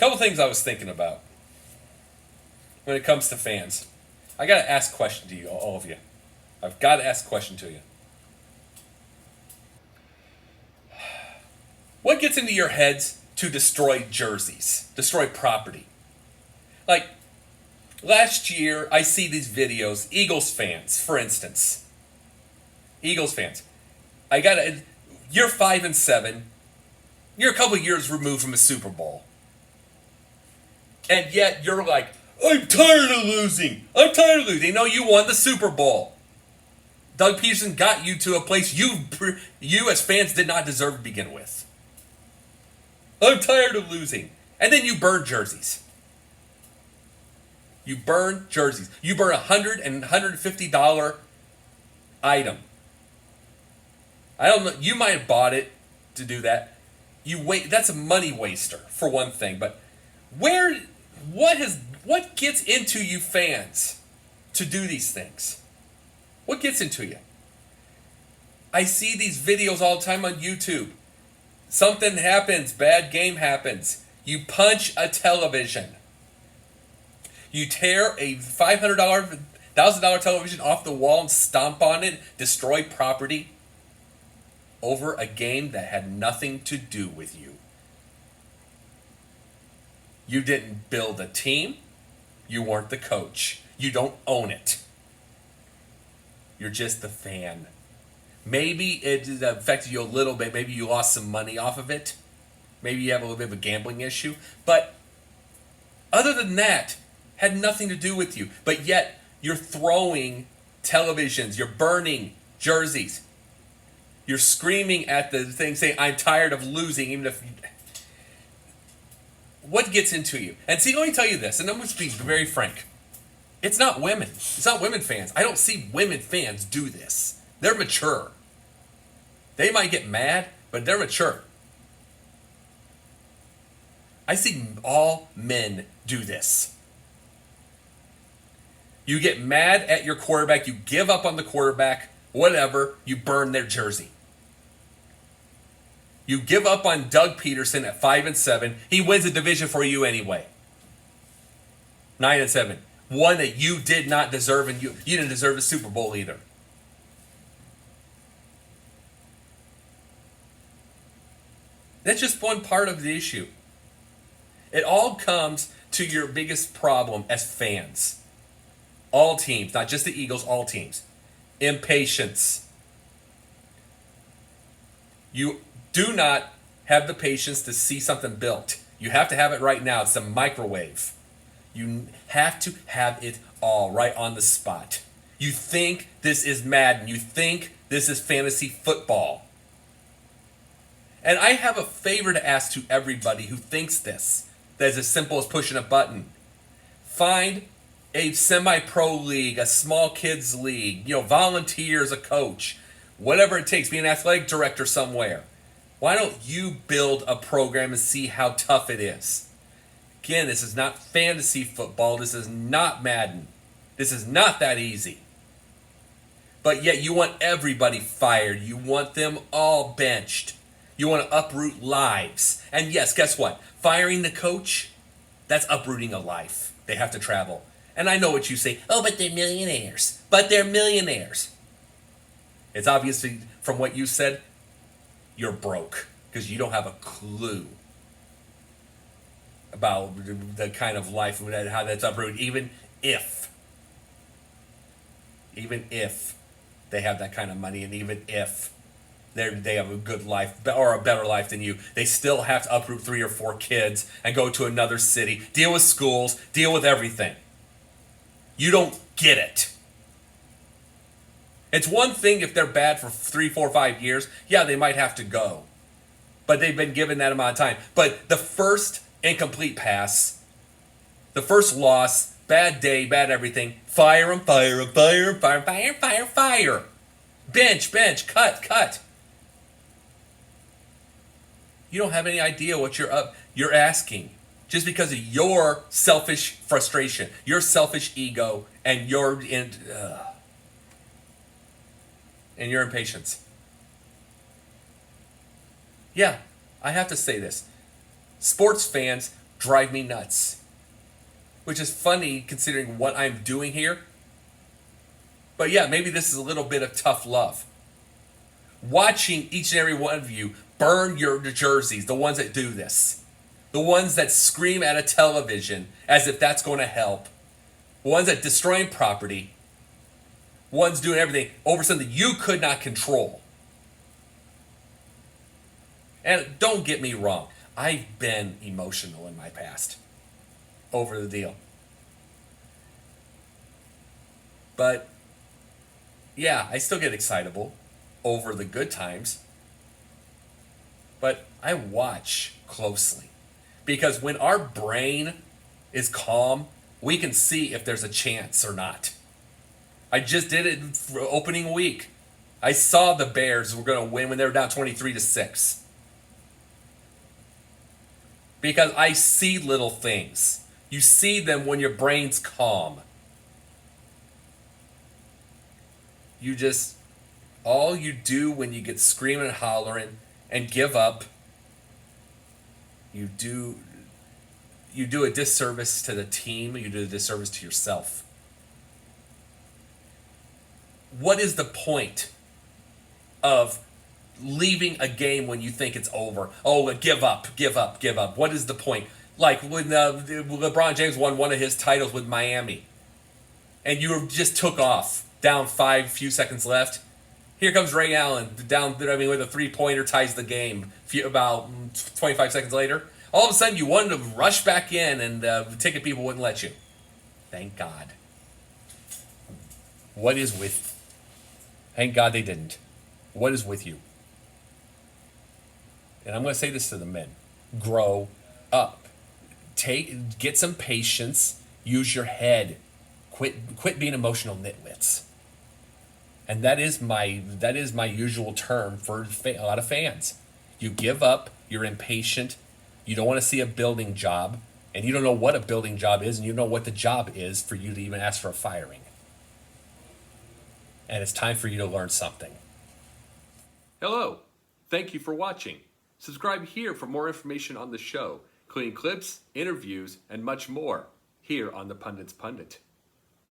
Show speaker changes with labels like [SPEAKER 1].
[SPEAKER 1] Couple things I was thinking about when it comes to fans. I got to ask a question to you, all of you. I've got to ask a question to you. What gets into your heads to destroy jerseys, destroy property? Like, last year, I see these videos, Eagles fans, for instance. Eagles fans. You're 5-7. You're a couple years removed from a Super Bowl. And yet you're like, I'm tired of losing. I'm tired of losing. No, you won the Super Bowl. Doug Peterson got you to a place you as fans did not deserve to begin with. I'm tired of losing. And then you burn jerseys. You burn jerseys. You burn $100 and $150 item. I don't know. You might have bought it to do that. That's a money waster for one thing. But what gets into you fans to do these things? What gets into you? I see these videos all the time on YouTube. Something happens, bad game happens. You punch a television. You tear a $500, $1,000 television off the wall and stomp on it, destroy property over a game that had nothing to do with you. You didn't build a team. You weren't the coach. You don't own it. You're just the fan. Maybe it affected you a little bit. Maybe you lost some money off of it. Maybe you have a little bit of a gambling issue. But other than that, had nothing to do with you. But yet, you're throwing televisions. You're burning jerseys. You're screaming at the thing saying, I'm tired of losing, even if... What gets into you? And see, let me tell you this, and I'm going to be very frank. It's not women. It's not women fans. I don't see women fans do this. They're mature. They might get mad, but they're mature. I see all men do this. You get mad at your quarterback, you give up on the quarterback, whatever, you burn their jersey. You give up on Doug Peterson at 5-7. He wins the division for you anyway. 9-7. One that you did not deserve, and you didn't deserve a Super Bowl either. That's just one part of the issue. It all comes to your biggest problem as fans. All teams, not just the Eagles, all teams. Impatience. You do not have the patience to see something built. You have to have it right now. It's a microwave. You have to have it all right on the spot. You think this is Madden. You think this is fantasy football. And I have a favor to ask to everybody who thinks this. That is as simple as pushing a button. Find a semi-pro league, a small kids league, volunteer as a coach, whatever it takes, be an athletic director somewhere. Why don't you build a program and see how tough it is? Again, this is not fantasy football. This is not Madden. This is not that easy. But yet you want everybody fired. You want them all benched. You want to uproot lives. And yes, guess what? Firing the coach, that's uprooting a life. They have to travel. And I know what you say. Oh, but they're millionaires. But they're millionaires. It's obviously, from what you said, you're broke. Because you don't have a clue about the kind of life, how that's uprooted. Even if they have that kind of money, and even if they have a good life or a better life than you, they still have to uproot 3 or 4 kids and go to another city, deal with schools, deal with everything. You don't get it. It's one thing if they're bad for 3, 4, 5 years. Yeah, they might have to go. But they've been given that amount of time. But the first incomplete pass, the first loss, bad day, bad everything, fire them, fire them, fire them, fire them, fire, fire, fire. Bench, cut. You don't have any idea what you're asking. Just because of your selfish frustration, your selfish ego, and your impatience. Yeah, I have to say this. Sports fans drive me nuts. Which is funny considering what I'm doing here. But yeah, maybe this is a little bit of tough love. Watching each and every one of you burn your jerseys, the ones that do this. The ones that scream at a television as if that's going to help. The ones that destroying property. Ones doing everything over something you could not control. And don't get me wrong, I've been emotional in my past over the deal. But yeah, I still get excitable over the good times. But I watch closely. Because when our brain is calm, we can see if there's a chance or not. I just did it for opening week. I saw the Bears were going to win when they were down 23-6. Because I see little things. You see them when your brain's calm. All you do when you get screaming and hollering and give up, you do a disservice to the team, you do a disservice to yourself. What is the point of leaving a game when you think it's over? Oh, give up. What is the point? Like when LeBron James won one of his titles with Miami, and you just took off, down few seconds left. Here comes Ray Allen, with a three-pointer ties the game. About 25 seconds later, all of a sudden you wanted to rush back in, and the ticket people wouldn't let you. Thank God. Thank God they didn't. What is with you? And I'm going to say this to the men. Grow up. Get some patience. Use your head. Quit being emotional nitwits. And that is my usual term for a lot of fans. You give up. You're impatient. You don't want to see a building job. And you don't know what a building job is. And you don't know what the job is for you to even ask for a firing. And it's time for you to learn something. Hello. Thank you for watching. Subscribe here for more information on the show, including clips, interviews, and much more here on the Pundit's Pundit.